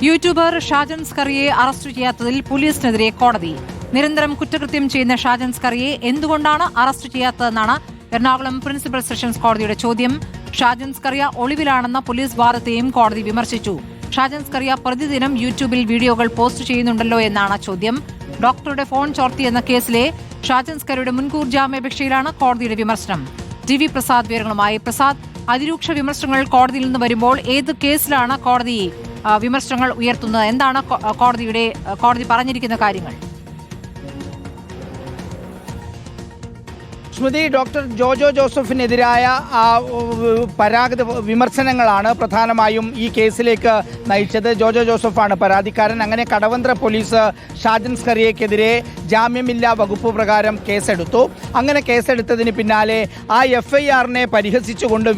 YouTuber Shajan സ്കറിയെ arrest ചെയ്യാത്തതിൽ പോലീസിനെതിരെ കോടതി. നിരന്തരം കുറ്റകൃത്യം ചെയ്യുന്ന ഷാജൻ സ്കറിയെ എന്തുകൊണ്ടാണ് അറസ്റ്റ് ചെയ്യാത്തതെന്നാണ് എറണാകുളം പ്രിൻസിപ്പൽ സെഷൻസ് കോടതിയുടെ ചോദ്യം. ഷാജൻ സ്കറിയ ഒളിവിലാണെന്ന പോലീസ് വാദത്തെയും കോടതി വിമർശിച്ചു. ഷാജൻ സ്കറിയ പ്രതിദിനം യൂട്യൂബിൽ വീഡിയോകൾ പോസ്റ്റ് ചെയ്യുന്നുണ്ടല്ലോ എന്നാണ് ചോദ്യം. ഡോക്ടറുടെ ഫോൺ ചോർത്തിയെന്ന കേസിലെ ഷാജൻ സ്കറിയുടെ മുൻകൂർ ജാമ്യാപേക്ഷയിലാണ് കോടതിയുടെ വിമർശനം. ടി വി പ്രസാദ് വിവരങ്ങളുമായി. പ്രസാദ്, അതിരൂക്ഷ വിമർശനങ്ങൾ കോടതിയിൽ നിന്ന് വരുമ്പോൾ ഏത് കേസിലാണ് കോടതി വിമർശനങ്ങൾ ഉയർത്തുന്നത്? എന്താണ് കോടതി പറഞ്ഞിരിക്കുന്ന കാര്യങ്ങൾ? സ്മൃതി, ഡോക്ടർ ജോജോ ജോസഫിനെതിരായ വിമർശനങ്ങളാണ് പ്രധാനമായും ഈ കേസിലേക്ക് നയിച്ചത്. ജോജോ ജോസഫാണ് പരാതിക്കാരൻ. അങ്ങനെ കടവന്ത്ര പോലീസ് ഷാജൻ സ്കറിയക്കെതിരെ ജാമ്യമില്ലാ വകുപ്പ് പ്രകാരം കേസെടുത്തു. അങ്ങനെ കേസെടുത്തതിന് പിന്നാലെ ആ FIR-നെ പരിഹസിച്ചുകൊണ്ട്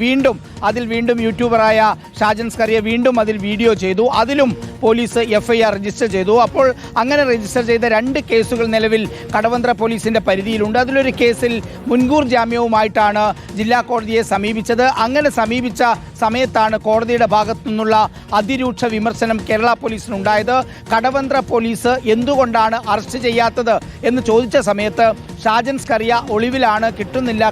വീണ്ടും യൂട്യൂബറായ ഷാജൻ സ്കറിയ അതിൽ വീഡിയോ ചെയ്തു. അതിലും പോലീസ് FIR രജിസ്റ്റർ ചെയ്തു. അപ്പോൾ അങ്ങനെ രജിസ്റ്റർ ചെയ്ത 2 കേസുകൾ നിലവിൽ കടവന്ത്ര പോലീസിന്റെ പരിധിയിലുണ്ട്. അതിലൊരു കേസിൽ മുൻകൂർ ജാമ്യവുമായിട്ടാണ് ജില്ലാ കോടതിയെ സമീപിച്ചത്. അങ്ങനെ സമീപിച്ച സമയത്താണ് കോടതിയുടെ ഭാഗത്തു നിന്നുള്ള അതിരൂക്ഷ വിമർശനം കേരള പോലീസിനുണ്ടായത്. കടവന്ത്ര പോലീസ് എന്തുകൊണ്ടാണ് അറസ്റ്റ് ചെയ്യാത്തത് എന്ന് ചോദിച്ച സമയത്ത് ഷാജൻ സ്കറിയ ഒളിവിലാണ്,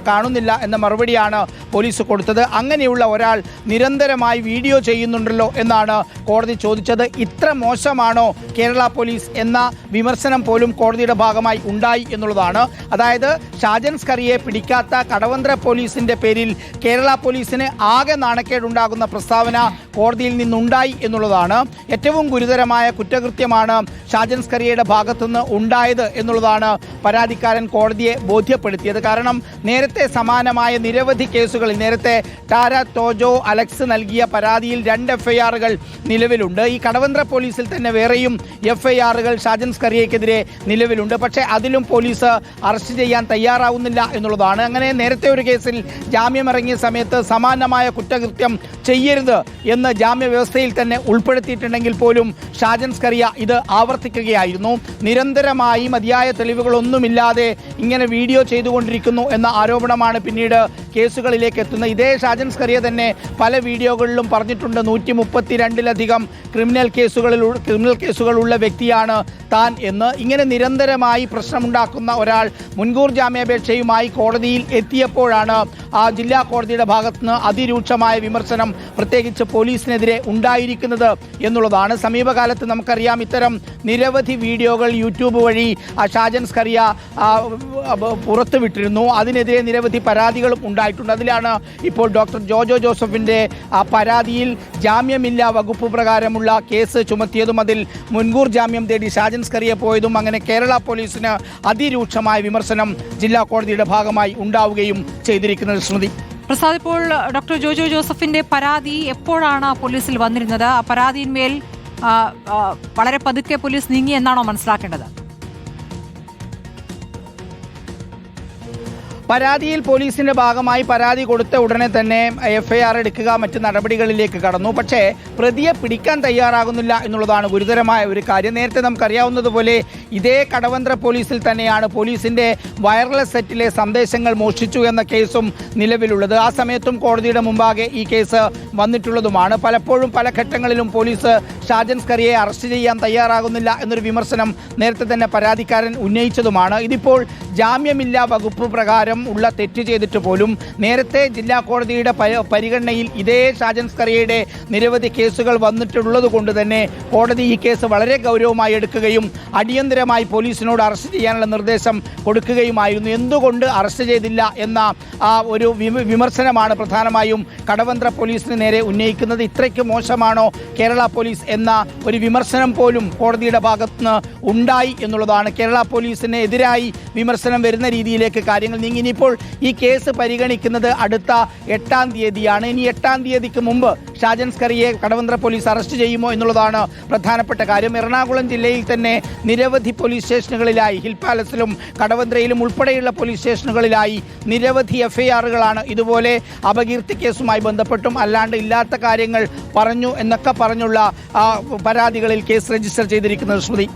കാണുന്നില്ല എന്ന മറുപടിയാണ് പോലീസ് കൊടുത്തത്. അങ്ങനെയുള്ള ഒരാൾ നിരന്തരമായി വീഡിയോ ചെയ്യുന്നുണ്ടല്ലോ എന്നാണ് കോടതി ചോദിച്ചത്. ഇത്ര മോശമാണോ കേരള പോലീസ് എന്ന വിമർശനം പോലും കോടതിയുടെ ഭാഗമായി ഉണ്ടായി എന്നുള്ളതാണ്. അതായത് ഷാജൻ സ്കറിയെ പിടിക്കാത്ത കടവന്ത്ര പോലീസിന്റെ പേരിൽ കേരള പോലീസിന് ആകെ നാണക്കേടുണ്ടാകുന്ന പ്രസ്താവന കോടതിയിൽ നിന്നുണ്ടായി എന്നുള്ളതാണ്. ഏറ്റവും ഗുരുതരമായ കുറ്റകൃത്യമാണ് ഷാജൻ സ്കറിയയുടെ ഭാഗത്തുനിന്ന് ഉണ്ടായത് എന്നുള്ളതാണ് പരാതിക്കാരൻ കോടതിയെ ബോധ്യപ്പെടുത്തിയത്. കാരണം നേരത്തെ സമാനമായ നിരവധി കേസുകളിൽ നേരത്തെ ടാര ടോജോ അലക്സ് നൽകിയ പരാതിയിൽ 2 FIR-കൾ നിലവിലുണ്ട്. ഈ കടവന്ത്ര പോലീസിൽ തന്നെ വേറെയും FIR-കൾ ഷാജൻ സ്കറിയക്കെതിരെ നിലവിലുണ്ട്. പക്ഷേ അതിലും പോലീസ് അറസ്റ്റ് ചെയ്യാൻ തയ്യാറാവുന്നില്ല എന്നുള്ളതാണ്. അങ്ങനെ നേരത്തെ ഒരു കേസിൽ ജാമ്യമിറങ്ങിയ സമയത്ത് സമാനമായ കുറ്റകൃത്യം ചെയ്യരുത് എന്ന് ജാമ്യവ്യവസ്ഥയിൽ തന്നെ ഉൾപ്പെടുത്തിയിട്ടുണ്ടെങ്കിൽ പോലും ഷാജൻ സ്കറിയ ഇത് ആവർത്തിക്കുകയായിരുന്നു. നിരന്തരമായി മതിയായ തെളിവുകളൊന്നുമില്ലാതെ ഇങ്ങനെ വീഡിയോ ചെയ്തുകൊണ്ടിരിക്കുന്നു എന്ന ആരോപണമാണ് പിന്നീട് കേസുകളിലേക്ക് എത്തുന്നത്. ഇതേ ഷാജൻ സ്കറിയ തന്നെ പല വീഡിയോകളിലും പറഞ്ഞിട്ടുണ്ട് 132-ലധികം ക്രിമിനൽ കേസുകളുള്ള വ്യക്തിയാണ് താൻ എന്ന്. ഇങ്ങനെ നിരന്തരമായി പ്രശ്നമുണ്ടാക്കുന്ന ഒരാൾ മുൻകൂർ ജാമ്യാപേക്ഷയുമായി കോടതിയിൽ എത്തിയപ്പോഴാണ് ജില്ലാ കോടതിയുടെ ഭാഗത്തുനിന്ന് അതിരൂക്ഷമായ വിമർശനം പ്രത്യേകിച്ച് പോലീസിനെതിരെ ഉണ്ടായിരിക്കുന്നത് എന്നുള്ളതാണ്. സമീപകാലത്ത് നമുക്കറിയാം ഇത്തരം നിരവധി വീഡിയോകൾ യൂട്യൂബ് വഴി ഷാജൻ സ്കറിയ പുറത്തുവിട്ടിരുന്നു. അതിനെതിരെ നിരവധി പരാതികളും ഉണ്ടായിട്ടുണ്ട്. അതിലാണ് ഇപ്പോൾ ഡോക്ടർ ജോജോ ജോസഫിൻ്റെ പരാതിയിൽ ജാമ്യമില്ലാ വകുപ്പ് പ്രകാരമുള്ള കേസ് ചുമത്തിയതും അതിൽ മുൻകൂർ ജാമ്യം തേടി ഷാജൻ സ്കറിയ പോയതും അങ്ങനെ കേരള പോലീസിന് അതിരൂക്ഷമായ വിമർശനം ജില്ലാ കോടതിയുടെ ഭാഗമായി ഉണ്ടാവുകയും ചെയ്തിരിക്കുന്നത്. സ്മൃതി പ്രസാദ്, ഇപ്പോൾ ഡോക്ടർ ജോജോ ജോസഫിന്റെ പരാതി എപ്പോഴാണ് പോലീസിൽ വന്നിരുന്നത്? ആ പരാതിയിന്മേൽ വളരെ പതുക്കെ പോലീസ് നീങ്ങി എന്നാണോ മനസ്സിലാക്കേണ്ടത്? പരാതിയിൽ പോലീസിന്റെ ഭാഗമായി പരാതി കൊടുത്ത ഉടനെ തന്നെ FIR എടുക്കുക, മറ്റ് നടപടികളിലേക്ക് കടന്നു. പക്ഷേ പ്രതിയെ പിടിക്കാൻ തയ്യാറാകുന്നില്ല എന്നുള്ളതാണ് ഗുരുതരമായ ഒരു കാര്യം. നേരത്തെ നമുക്കറിയാവുന്നതുപോലെ ഇതേ കടവന്ത്ര പോലീസിൽ തന്നെയാണ് പോലീസിന്റെ വയർലെസ് സെറ്റിലെ സന്ദേശങ്ങൾ മോഷ്ടിച്ചു എന്ന കേസും നിലവിലുള്ളത്. ആ സമയത്തും കോടതിയുടെ മുമ്പാകെ ഈ കേസ് വന്നിട്ടുള്ളതുമാണ്. പലപ്പോഴും പല ഘട്ടങ്ങളിലും പോലീസ് ഷാജൻ സ്കറിയെ അറസ്റ്റ് ചെയ്യാൻ തയ്യാറാകുന്നില്ല എന്നൊരു വിമർശനം നേരത്തെ തന്നെ പരാതിക്കാരൻ ഉന്നയിച്ചതുമാണ്. ഇതിപ്പോൾ ജാമ്യമില്ലാ വകുപ്പ് പ്രകാരം ഉള്ള തെറ്റ് ചെയ്തിട്ട് പോലും നേരത്തെ ജില്ലാ കോടതിയുടെ പരിഗണനയിൽ ഇതേ ഷാജൻ സ്കറിയയുടെ നിരവധി കേസുകൾ വന്നിട്ടുള്ളത് കൊണ്ട് തന്നെ കോടതി ഈ കേസ് വളരെ ഗൗരവമായി എടുക്കുകയും അടിയന്തരമായി പോലീസിനോട് അറസ്റ്റ് ചെയ്യാനുള്ള നിർദ്ദേശം കൊടുക്കുകയുമായിരുന്നു. എന്തുകൊണ്ട് അറസ്റ്റ് ചെയ്തില്ല എന്ന ഒരു വിമർശനമാണ് പ്രധാനമായും കടവന്ത്ര പോലീസിന് നേരെ ഉന്നയിക്കുന്നത്. ഇത്രയ്ക്ക് മോശമാണോ കേരള പോലീസ് എന്ന ഒരു വിമർശനം പോലും കോടതിയുടെ ഭാഗത്തുനിന്ന് ഉണ്ടായി എന്നുള്ളതാണ്. കേരള പോലീസിന് എതിരായി വിമർശനം വരുന്ന രീതിയിലേക്ക് കാര്യങ്ങൾ നീങ്ങി. ഇനിയിപ്പോൾ ഈ കേസ് പരിഗണിക്കുന്നത് അടുത്ത 8-ാം തീയതിയാണ്. ഇനി 8-ാം തീയതിക്ക് മുമ്പ് ഷാജൻ സ്കറിയെ കടവന്ത്ര പോലീസ് അറസ്റ്റ് ചെയ്യുമോ എന്നുള്ളതാണ് പ്രധാനപ്പെട്ട കാര്യം. എറണാകുളം ജില്ലയിൽ തന്നെ നിരവധി പോലീസ് സ്റ്റേഷനുകളിലായി ഹിൽ പാലസിലും കടവന്ത്രയിലും ഉൾപ്പെടെയുള്ള പോലീസ് സ്റ്റേഷനുകളിലായി നിരവധി FIR-കളാണ് ഇതുപോലെ അപകീർത്തി കേസുമായി ബന്ധപ്പെട്ടും അല്ലാണ്ട് ഇല്ലാത്ത കാര്യങ്ങൾ പറഞ്ഞു എന്നൊക്കെ പറഞ്ഞുള്ള പരാതികളിൽ കേസ് രജിസ്റ്റർ ചെയ്തിരിക്കുന്നത്. സ്മൃതി.